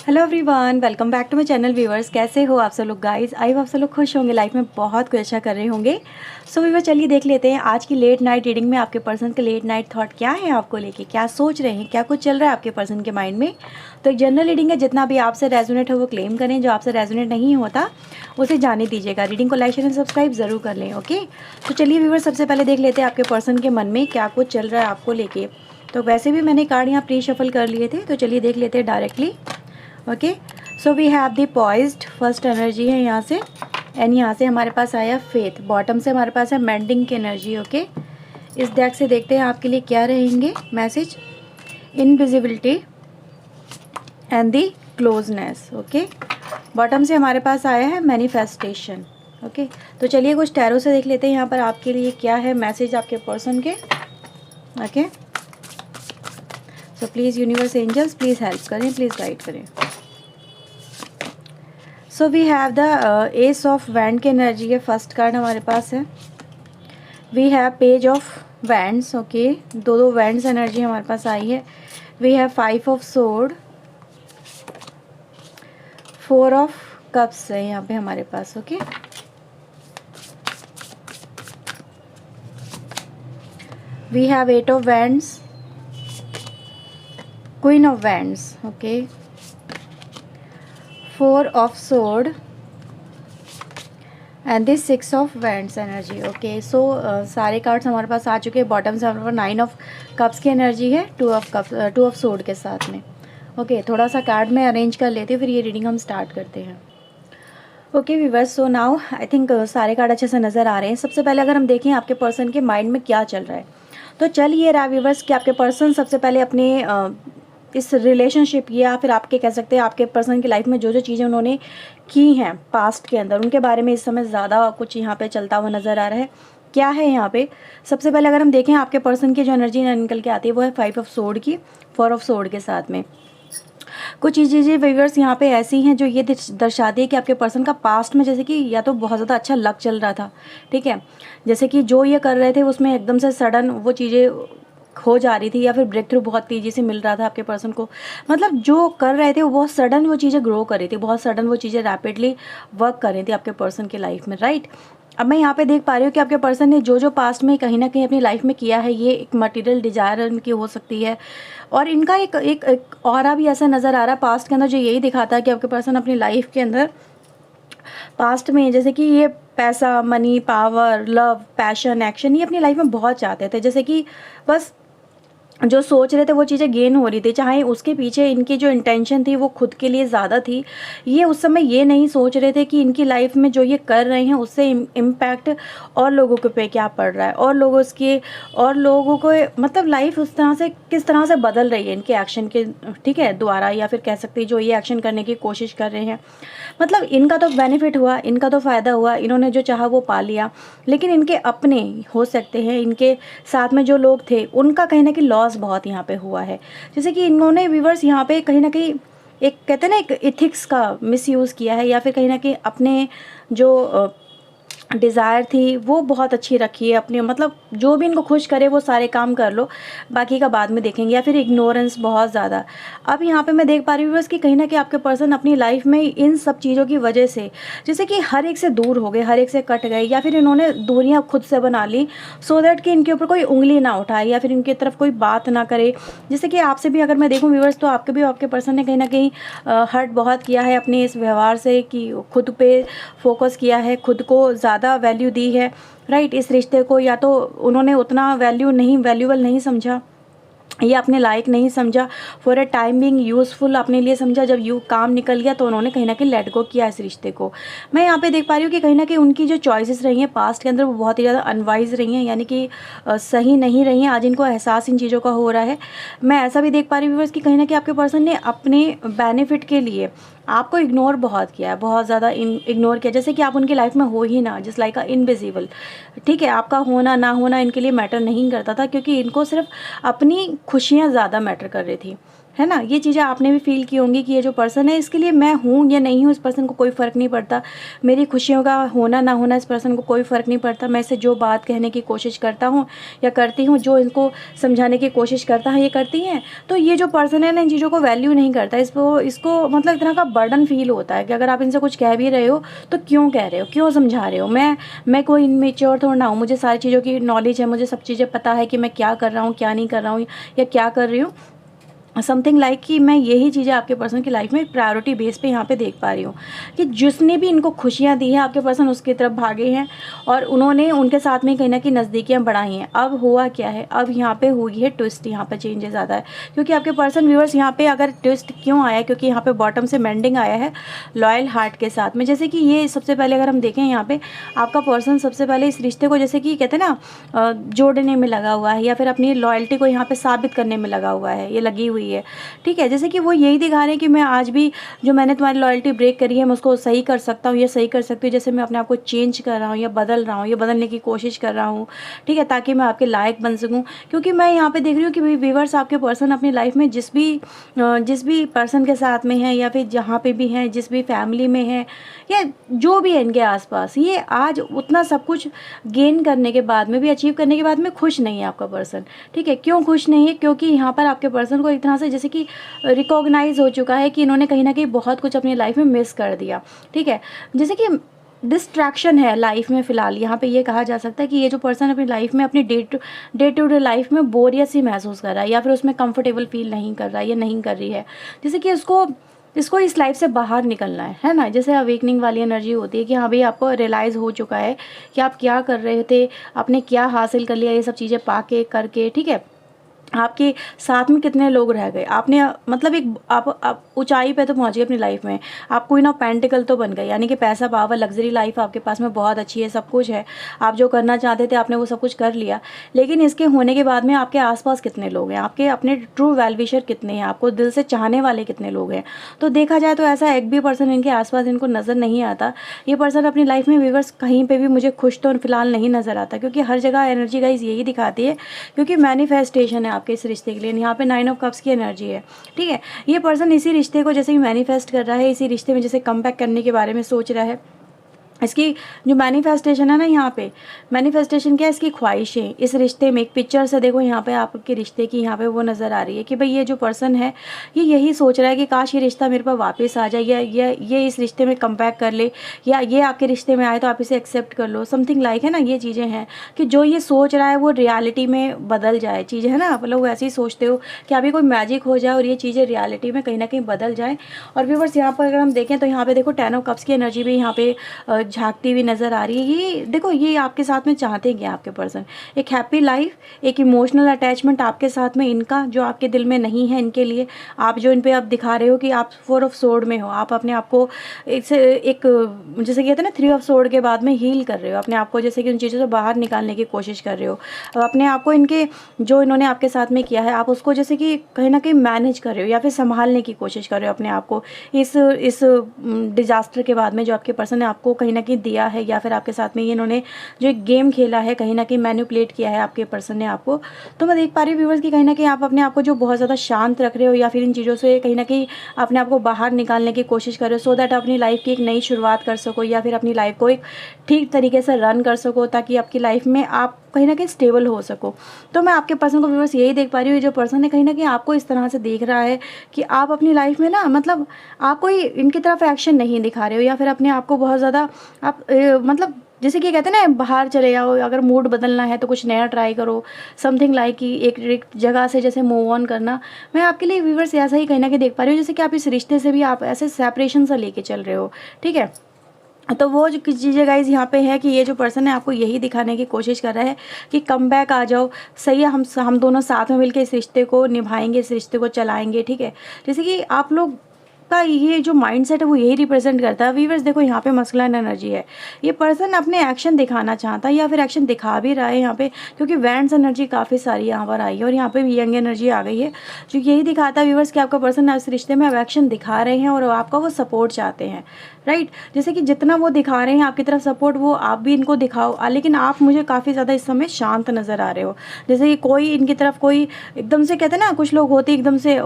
Hello everyone, welcome back to my channel viewers. कैसे हो आप सब लोग गाइस? आई होप आप सब लोग खुश होंगे, लाइफ में बहुत कुछ अच्छा कर रहे होंगे। सो व्यूअर, चलिए देख लेते हैं आज की लेट नाइट रीडिंग में आपके पर्सन के लेट नाइट थॉट क्या है, आपको लेके क्या सोच रहे हैं, क्या कुछ चल रहा है आपके पर्सन के माइंड में। तो एक जनरल रीडिंग है, जितना भी आपसे रेजोनेट हो वो क्लेम करें, जो आपसे रेजोनेट नहीं होता उसे जाने दीजिएगा। रीडिंग को लाइक शेयर एंड सब्सक्राइब जरूर कर लें, ओके। तो चलिए व्यूअर, सबसे पहले देख लेते हैं आपके पर्सन के मन में क्या कुछ चल रहा है आपको लेके। तो वैसे भी मैंने कार्ड यहाँ प्री शफल कर लिए थे, तो चलिए देख लेते हैं directly, okay. So we have the poised, first energy है यहाँ से, एंड यहाँ से हमारे पास आया फेथ। बॉटम से हमारे पास है मेंडिंग की एनर्जी, ओके। इस डेक से देखते हैं आपके लिए क्या रहेंगे message. Invisibility and the closeness, okay. Bottom से हमारे पास आया है मैनिफेस्टेशन, ओके। तो चलिए कुछ टैरो से देख लेते हैं यहाँ पर आपके लिए क्या है मैसेज आपके पर्सन के, okay. So please universe angels please help करें, प्लीज़ गाइड करें। So we have the ace of wand की एनर्जी है, फर्स्ट कार्ड हमारे पास है। We have page of wands, okay. दो वैंड्स एनर्जी हमारे पास आई है। We have 5 of sword, 4 of cups है यहाँ पे हमारे पास, okay. We have 8 of wands, queen of wands, okay. 4 of sword and this 6 of wands energy, okay. So सारे कार्ड्स हमारे पास आ चुके हैं। बॉटम से हमारे पास 9 ऑफ कप्स की एनर्जी है, 2 ऑफ कप्स, 2 ऑफ सोर्ड के साथ में, ओके। थोड़ा सा कार्ड में अरेंज कर लेते हैं, फिर ये रीडिंग हम स्टार्ट करते हैं, okay viewers. So now I think सारे कार्ड अच्छे से नज़र आ रहे हैं। सबसे पहले अगर हम देखें आपके पर्सन के माइंड में क्या चल रहा है, तो चल ये रहा व्यूअर्स कि आपके पर्सन सबसे पहले अपने इस रिलेशनशिप या फिर आपके कह सकते हैं आपके पर्सन की लाइफ में जो जो चीज़ें उन्होंने की हैं पास्ट के अंदर, उनके बारे में इस समय ज़्यादा कुछ यहाँ पे चलता हुआ नज़र आ रहा है। क्या है यहाँ पे, सबसे पहले अगर हम देखें आपके पर्सन की जो एनर्जी निकल के आती है वो है 5 ऑफ सोर्ड की, 4 ऑफ सोर्ड के साथ में। कुछ चीज़ें व्यूअर्स यहाँ पे ऐसी हैं जो ये दर्शाती है कि आपके पर्सन का पास्ट में जैसे कि या तो बहुत ज़्यादा अच्छा लक चल रहा था, ठीक है, जैसे कि जो ये कर रहे थे उसमें एकदम से सडन वो चीज़ें हो जा रही थी, या फिर ब्रेक थ्रू बहुत तेज़ी से मिल रहा था आपके पर्सन को। मतलब जो कर रहे थे वो बहुत सडन वो चीज़ें ग्रो कर रही थी, बहुत सडन वो चीज़ें रैपिडली वर्क कर रही थी आपके पर्सन की लाइफ में, राइट। अब मैं यहाँ पे देख पा रही हूँ कि आपके पर्सन ने जो जो पास्ट में कहीं ना कहीं अपनी लाइफ में किया है, ये एक मटेरियल डिजायर इनकी हो सकती है, और इनका एक ऑरा भी ऐसा नज़र आ रहा है पास्ट के अंदर जो यही दिखाता है कि आपके पर्सन अपनी लाइफ के अंदर पास्ट में जैसे कि ये पैसा, money, power, love, passion, action ये अपनी लाइफ में बहुत चाहते थे। जैसे कि बस जो सोच रहे थे वो चीज़ें गेन हो रही थी, चाहे उसके पीछे इनकी जो इंटेंशन थी वो खुद के लिए ज़्यादा थी। ये उस समय ये नहीं सोच रहे थे कि इनकी लाइफ में जो ये कर रहे हैं उससे इम्पैक्ट और लोगों के पे क्या पड़ रहा है, और लोगों को मतलब लाइफ उस तरह से किस तरह से बदल रही है इनके एक्शन के, ठीक है, द्वारा, या फिर कह सकते हैं जो ये एक्शन करने की कोशिश कर रहे हैं। मतलब इनका तो बेनिफिट हुआ, इनका तो फ़ायदा हुआ, इन्होंने जो चाहा वो पा लिया, लेकिन इनके अपने हो सकते हैं, इनके साथ में जो लोग थे उनका कहीं ना कहीं लॉस बहुत यहाँ पे हुआ है। जैसे कि इन्होंने व्यूअर्स यहाँ पे कहीं ना कहीं एक कहते हैं ना एक इथिक्स का मिसयूज़ किया है, या फिर कहीं ना कहीं अपने जो डिज़ायर थी वो बहुत अच्छी रखी है अपनी, मतलब जो भी इनको खुश करे वो सारे काम कर लो, बाकी का बाद में देखेंगे, या फिर इग्नोरेंस बहुत ज़्यादा। अब यहाँ पे मैं देख पा रही हूँ बस कि कहीं ना कहीं आपके पर्सन अपनी लाइफ में इन सब चीज़ों की वजह से जैसे कि हर एक से दूर हो गए, हर एक से कट गए, या फिर इन्होंने दूरियाँ खुद से बना ली सो दैट कि इनके ऊपर कोई उंगली ना उठाए या फिर इनकी तरफ कोई बात ना करे। जैसे कि आपसे भी अगर मैं देखूँ व्यूअर्स, तो आपके पर्सन ने कहीं ना कहीं हर्ट बहुत किया है अपने इस व्यवहार से, कि खुद पे फोकस किया है, खुद को ज़्यादा वैल्यू दी है, राइट। इस रिश्ते को या तो उन्होंने उतना वैल्यूएबल नहीं समझा, ये अपने लायक नहीं समझा, for a time being useful अपने लिए समझा। जब काम निकल गया तो उन्होंने कहीं ना कहीं लेट गो किया इस रिश्ते को। मैं यहाँ पे देख पा रही हूँ कि कहीं ना कहीं उनकी जो चॉइसेस रही हैं पास्ट के अंदर वो बहुत ही ज़्यादा अनवाइज रही हैं, यानी कि सही नहीं रही हैं। आज इनको एहसास इन चीज़ों का हो रहा है। मैं ऐसा भी देख पा रही हूँ कि कहीं ना कहीं आपके पर्सन ने अपने बेनिफिट के लिए आपको इग्नोर बहुत किया है, बहुत ज़्यादा इग्नोर किया, जैसे कि आप उनकी लाइफ में हो ही ना, जस्ट लाइक अ इनविजिबल, ठीक है। आपका होना ना होना इनके लिए मैटर नहीं करता था, क्योंकि इनको सिर्फ अपनी खुशियाँ ज़्यादा मैटर कर रही थी, है ना। ये चीज़ें आपने भी फील की होंगी कि ये जो पर्सन है इसके लिए मैं हूँ या नहीं हूँ इस पर्सन को कोई फ़र्क नहीं पड़ता, मेरी खुशियों का होना ना होना इस पर्सन को कोई फ़र्क नहीं पड़ता, मैं इसे जो बात कहने की कोशिश करता हूँ या करती हूँ, जो इनको समझाने की कोशिश करता है ये करती हैं। तो ये जो पर्सन है ना इन चीज़ों को वैल्यू नहीं करता, इसको मतलब इतना का बर्डन फील होता है कि अगर आप इनसे कुछ कह भी रहे हो तो क्यों कह रहे हो, क्यों समझा रहे हो। मैं कोई इनमेच्योर थोड़ा ना हूँ, मुझे सारी चीज़ों की नॉलेज है, मुझे सब चीज़ें पता है कि मैं क्या कर रहा हूँ क्या नहीं कर रहा हूँ या क्या कर रही हूँ। समथिंग लाइक कि मैं यही चीज़ें आपके पर्सन की लाइफ में प्रायोरिटी बेस पे यहाँ पे देख पा रही हूँ कि जिसने भी इनको खुशियाँ दी हैं आपके पर्सन उसकी तरफ भागे हैं और उन्होंने उनके साथ में कहीं ना कहीं नज़दीकियाँ बढ़ाई हैं। अब हुआ क्या है, अब यहाँ पे हुई है ट्विस्ट, यहाँ पे चेंजेस आता है क्योंकि आपके पर्सन व्यूअर्स यहाँ पे अगर ट्विस्ट क्यों आया है क्योंकि यहाँ पे बॉटम से मेंडिंग आया है लॉयल हार्ट के साथ में। जैसे कि ये सबसे पहले अगर हम देखें यहाँ पे आपका पर्सन सबसे पहले इस रिश्ते को जैसे कि कहते हैं ना जोड़ने में लगा हुआ है या फिर अपनी लॉयल्टी को यहाँ पे साबित करने में लगा हुआ है, ये लगी हुई है। ठीक है, जैसे कि वो यही दिखा रहे हैं कि मैं आज भी जो मैंने तुम्हारी लॉयल्टी ब्रेक करी है मैं उसको सही कर सकता हूँ या सही कर सकती हूँ। जैसे मैं अपने आप को चेंज कर रहा हूँ या बदल रहा हूँ या बदलने की कोशिश कर रहा हूँ, ठीक है, ताकि मैं आपके लायक बन सकूँ। क्योंकि मैं यहाँ पे देख रही हूँ कि व्यूअर्स आपके पर्सन अपनी लाइफ में जिस भी पर्सन के साथ में है या फिर जहाँ पे भी हैं, जिस भी फैमिली में है या जो भी है इनके आसपास, ये आज उतना सब कुछ गेन करने के बाद में भी, अचीव करने के बाद में खुश नहीं है आपका पर्सन। ठीक है, क्यों खुश नहीं है, क्योंकि यहाँ पर आपके पर्सन को एक तरह से जैसे कि रिकॉग्नाइज हो चुका है कि इन्होंने कहीं ना कहीं बहुत कुछ अपनी लाइफ में मिस कर दिया। ठीक है, जैसे कि डिस्ट्रैक्शन है लाइफ में फ़िलहाल, यहाँ पे ये कहा जा सकता है कि ये जो पर्सन अपनी लाइफ में अपनी डे टू डे लाइफ में बोरियत सी महसूस कर रहा है या फिर उसमें कंफर्टेबल फील नहीं कर रहा है या नहीं कर रही है। जैसे कि इसको इस लाइफ से बाहर निकलना है ना। जैसे अवेकनिंग वाली एनर्जी होती है कि हाँ भाई आपको रियलाइज़ हो चुका है कि आप क्या कर रहे थे, आपने क्या हासिल कर लिया ये सब चीज़ें पाके करके। ठीक है, आपके साथ में कितने लोग रह गए, आपने मतलब एक आप ऊंचाई पे तो पहुंच गए अपनी लाइफ में, आप क्वीन ऑफ पेंटिकल तो बन गए, यानी कि पैसा पावर लग्जरी लाइफ आपके पास में बहुत अच्छी है, सब कुछ है, आप जो करना चाहते थे आपने वो सब कुछ कर लिया। लेकिन इसके होने के बाद में आपके आसपास कितने लोग हैं, आपके अपने ट्रू वेल विशर कितने हैं, आपको दिल से चाहने वाले कितने लोग हैं। तो देखा जाए तो ऐसा एक भी पर्सन इनके आसपास इनको नज़र नहीं आता। ये पर्सन अपनी लाइफ में व्यूअर्स कहीं पर भी मुझे खुश तो फिलहाल नहीं नज़र आता, क्योंकि हर जगह एनर्जी गाइस यही दिखाती है, क्योंकि मैनिफेस्टेशन है आपके इस रिश्ते के लिए। यहाँ पे 9 ऑफ कप्स की एनर्जी है। ठीक है, ये पर्सन इसी रिश्ते को जैसे कि मैनिफेस्ट कर रहा है, इसी रिश्ते में जैसे कम बैक करने के बारे में सोच रहा है। इसकी जो मैनिफेस्टेशन है ना, यहाँ पे मैनिफेस्टेशन क्या है, इसकी ख्वाहिशें इस रिश्ते में। एक पिक्चर से देखो यहाँ पे आपके रिश्ते की यहाँ पे वो नज़र आ रही है कि भाई ये जो पर्सन है ये यही सोच रहा है कि काश ये रिश्ता मेरे पास वापस आ जाए या ये इस रिश्ते में कम बैक कर ले या ये आपके रिश्ते में आए तो आप इसे एक्सेप्ट कर लो, समथिंग लाइक है ना। ये चीज़ें हैं कि जो ये सोच रहा है वो रियलिटी में बदल जाए चीज़ें, है ना। आप लोग ऐसे ही सोचते हो कि अभी कोई मैजिक हो जाए और ये चीज़ें रियलिटी में कहीं ना कहीं बदल जाए। और व्यूअर्स यहाँ पर अगर हम देखें तो यहाँ पे देखो 10 ऑफ कप्स की एनर्जी भी यहाँ पे झांकती हुई नज़र आ रही है। ये देखो ये आपके साथ में चाहते हैं आपके पर्सन एक हैप्पी लाइफ, एक इमोशनल अटैचमेंट आपके साथ में इनका जो आपके दिल में नहीं है इनके लिए। आप जो इन पे अब दिखा रहे हो कि आप 4 ऑफ सोर्ड में हो, आप अपने आप को एक जैसे कहते हैं ना 3 ऑफ सोर्ड के बाद में हील कर रहे हो अपने आप को, जैसे कि उन चीज़ों से बाहर निकालने की कोशिश कर रहे हो। अब अपने आप को इनके जो इन्होंने आपके साथ में किया है आप उसको जैसे कि कहीं ना कहीं मैनेज कर रहे हो या फिर संभालने की कोशिश कर रहे हो अपने आप को इस डिजास्टर के बाद में जो आपके पर्सन ने आपको कहीं ना कहीं दिया है या फिर आपके साथ में ये इन्होंने जो एक गेम खेला है, कहीं ना कहीं मैनिपुलेट किया है आपके पर्सन ने आपको। तो मैं देख पा रही हूँ व्यूअर्स कि कहीं ना कहीं आप अपने आप को जो बहुत ज़्यादा शांत रख रहे हो या फिर इन चीज़ों से कहीं ना कहीं अपने आप को बाहर निकालने की कोशिश कर रहे हो, सो दैट अपनी लाइफ की एक नई शुरुआत कर सको या फिर अपनी लाइफ को एक ठीक तरीके से रन कर सको, ताकि आपकी लाइफ में आप कहीं ना कहीं स्टेबल हो सको। तो मैं आपके पर्सन को व्यूअर्स यही देख पा रही हूँ, जो पर्सन है कहीं ना कहीं आपको इस तरह से देख रहा है कि आप अपनी लाइफ में ना मतलब आप कोई इनकी तरफ एक्शन नहीं दिखा रहे हो या फिर अपने आप को बहुत ज़्यादा आप मतलब जैसे कि कहते हैं ना बाहर चले जाओ, अगर मूड बदलना है तो कुछ नया ट्राई करो, समथिंग लाइक कि एक जगह से जैसे मूव ऑन करना। मैं आपके लिए व्यूअर्स ऐसा ही कहीं ना कहीं देख पा रही हूँ, जैसे कि आप इस रिश्ते से भी आप ऐसे सेपरेशन से लेके चल रहे हो। ठीक है, तो वो जो चीज़ें गाइज यहाँ पे है कि ये जो पर्सन है आपको यही दिखाने की कोशिश कर रहा है कि कम बैक आ जाओ, सही है, हम दोनों साथ में मिलकर इस रिश्ते को निभाएंगे, इस रिश्ते को चलाएंगे। ठीक है, जैसे कि आप लोग आपका ये जो माइंडसेट है वो यही रिप्रेजेंट करता है। व्यूअर्स देखो यहाँ पे मस्कुलिन एनर्जी है, ये पर्सन अपने एक्शन दिखाना चाहता है या फिर एक्शन दिखा भी रहा है यहाँ पे, क्योंकि वैंड्स एनर्जी काफ़ी सारी यहाँ पर आई है और यहाँ पे भी यंग एनर्जी आ गई है, जो यही दिखाता है व्यूअर्स कि आपका पर्सन इस रिश्ते में अब एक्शन दिखा रहे हैं और आपका वो सपोर्ट चाहते हैं, राइट। जैसे कि जितना वो दिखा रहे हैं आपकी तरफ सपोर्ट, वो आप भी इनको दिखाओ, लेकिन आप मुझे काफ़ी ज़्यादा इस समय शांत नज़र आ रहे हो। जैसे कि कोई इनकी तरफ कोई एकदम से, कहते हैं ना कुछ लोग होते एकदम से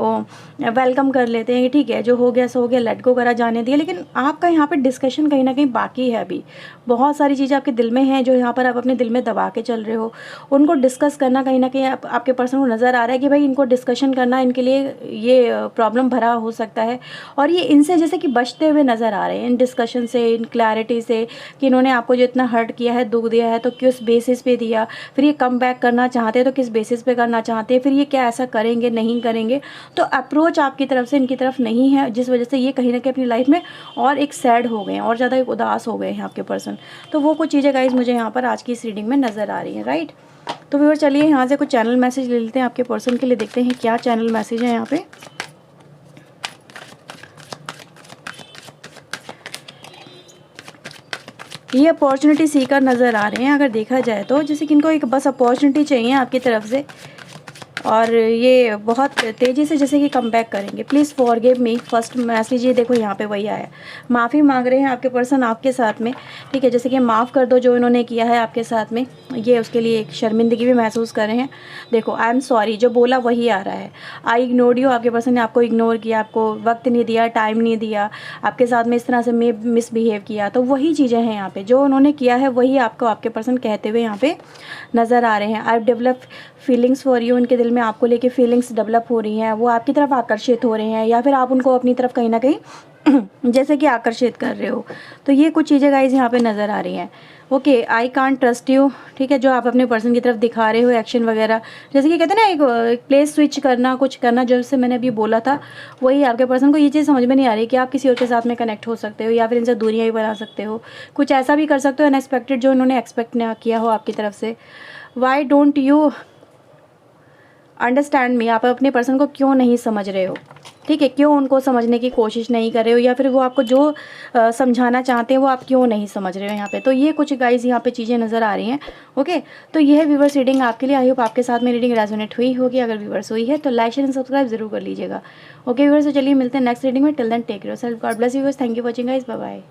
वेलकम कर लेते हैं कि ठीक है जो हो गया सो हो गया, लेट गो करा जाने दिया, लेकिन आपका यहाँ पे डिस्कशन कहीं ना कहीं बाकी है। अभी बहुत सारी चीज़ें आपके दिल में हैं जो यहाँ पर आप अपने दिल में दबा के चल रहे हो, उनको डिस्कस करना कहीं ना कहीं आपके पर्सन को नज़र आ रहा है कि भाई इनको डिस्कशन करना इनके लिए ये प्रॉब्लम भरा हो सकता है, और ये इनसे जैसे कि बचते हुए नज़र आ रहे हैं इन डिस्कशन से, इन क्लैरिटी से, कि इन्होंने आपको जो इतना हर्ट किया है, दुख दिया है, तो किस बेसिस पे दिया, फिर ये कम बैक करना चाहते हैं तो किस बेसिस पे करना चाहते हैं, फिर ये क्या ऐसा करेंगे नहीं करेंगे। तो अप्रोच आपकी तरफ से इनकी तरफ नहीं है, जिस वजह से ये कहीं ना कहीं अपनी लाइफ में और एक सैड हो गए हैं और ज़्यादा एक उदास हो गए हैं आपके पर्सन। तो वो कुछ चीज़ें गाइज मुझे यहाँ पर आज की इस रीडिंग में नज़र आ रही हैं, राइट। तो व्यूअर चलिए यहाँ से कुछ चैनल मैसेज ले लेते हैं आपके पर्सन के लिए, देखते हैं क्या चैनल मैसेज है यहाँ पे। ये अपॉर्चुनिटी सीकर नज़र आ रहे हैं अगर देखा जाए तो, जैसे कि इनको एक बस अपॉर्चुनिटी चाहिए आपकी तरफ से, और ये बहुत तेज़ी से जैसे कि कम बैक करेंगे। Please forgive me, first message ये देखो यहाँ पे वही आया, माफ़ी मांग रहे हैं आपके पर्सन आपके साथ में, ठीक है। जैसे कि माफ़ कर दो जो इन्होंने किया है आपके साथ में, ये उसके लिए एक शर्मिंदगी भी महसूस कर रहे हैं। देखो आई एम सॉरी जो बोला वही आ रहा है, आई इग्नोर्ड यू, आपके पर्सन ने आपको इग्नोर किया, आपको वक्त नहीं दिया, टाइम नहीं दिया, आपके साथ में इस तरह से मिसबिहेव किया, तो वही चीज़ें हैं यहाँ पे जो उन्होंने किया है वही आपको आपके पर्सन कहते हुए यहाँ पे नज़र आ रहे हैं। I develop feelings for you, उनके दिल में आपको लेके फीलिंग्स डेवलप हो रही हैं, वो आपकी तरफ आकर्षित हो रहे हैं या फिर आप उनको अपनी तरफ कहीं ना कहीं जैसे कि आकर्षित कर रहे हो। तो ये कुछ चीज़ें गाइज यहाँ पे नज़र आ रही हैं। Okay, I can't trust you, ठीक है, जो आप अपने पर्सन की तरफ दिखा रहे हो एक्शन वगैरह, जैसे कि कहते हैं ना एक प्लेस स्विच करना, कुछ करना, जैसे मैंने अभी बोला था वही आपके पर्सन को ये चीज़ समझ में नहीं आ रही कि आप किसी और के साथ में कनेक्ट हो सकते हो या फिर इनसे दूरियाँ ही बना सकते हो, कुछ ऐसा भी कर सकते हो अनएक्सपेक्टेड जो उन्होंने एक्सपेक्ट ना किया हो आपकी तरफ से। Why don't you understand me, आप अपने पर्सन को क्यों नहीं समझ रहे हो, ठीक है, क्यों उनको समझने की कोशिश नहीं कर रहे हो, या फिर वो आपको जो समझाना चाहते हैं वो आप क्यों नहीं समझ रहे हो यहाँ पे। तो ये कुछ गाइज यहाँ पे चीज़ें नज़र आ रही हैं। ओके, तो ये है व्यूवर्स रीडिंग आपके लिए। आई होप आपके साथ में रीडिंग रेजोनेट हुई होगी, अगर व्यूवर्स हुई है तो लाइक शेयर एंड सब्सक्राइब जरूर कर लीजिएगा। ओके व्यूवर्स, तो चलिए मिलते हैं नेक्स्ट रीडिंग में। Till then take care of yourself, God bless you viewers, thank you watching guys, bye bye.